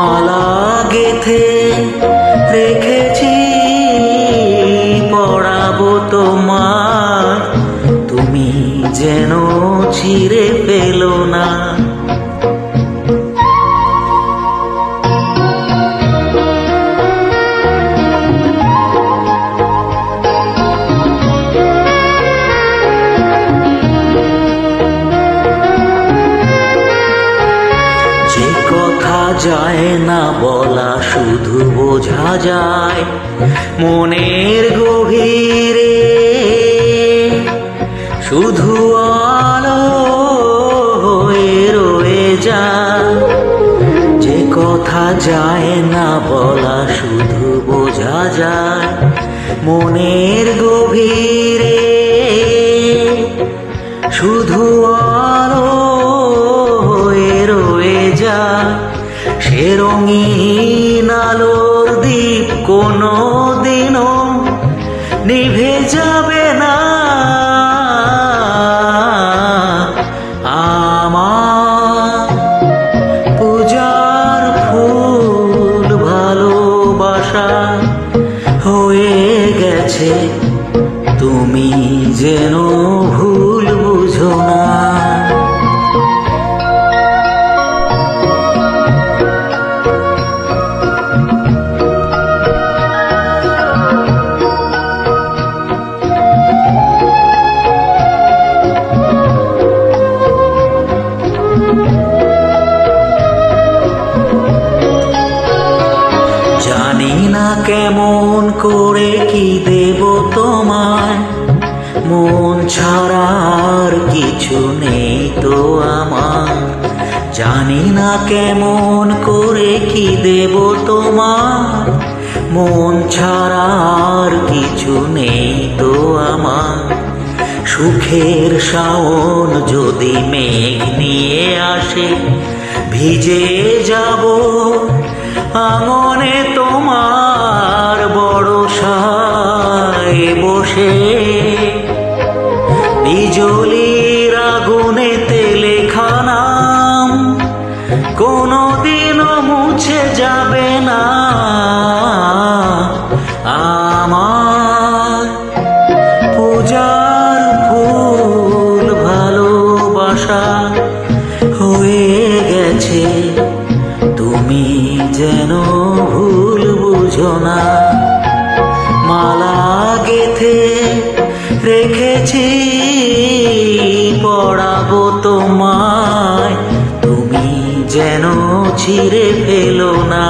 মালা গেথে রেখেছি পড়াবো তোমার, তুমি যেন ছিঁড়ে ফেলো না। যে কথা যায় না বলা শুধু বোঝা যায় মনের গভীরে, শুধু আলো হয়ে রয়ে যায়। যে কথা যায় না বলা শুধু বোঝা যায় মনের গভীরে, শুধু আলো হয়ে রয়ে যায়। সে রঙিন আলোর দ্বীপ কোনো দিনও নিভে যাবে না। আমার পূজার ফুল ভালোবাসা হয়ে গেছে, তুমি যেন ভুল বুঝো না। জানি না কেমন করে কি দেব তোমায়, মন ছাড়া আর কিছু নেই তো আমার। জানি না কেমন করে কি দেব তোমার, মন ছাড়া আর কিছু নেই তো আমার। সুখের শাওন যদি মেঘ নিয়ে আসে, ভিজে যাব আঙনে তোমার বরসায় বসে। বিজলির আগুনেতে লেখা নাম কোনোদিনও মুছে যাবে না। আমার পূজার ফুল ভালোবাসা হয়ে গেছে, তুমি যেন ভুল বুঝো না। মালা গেথে রেখেছি পড়াবো তোমায়, তুমি যেন ছিঁড়ে ফেলো না।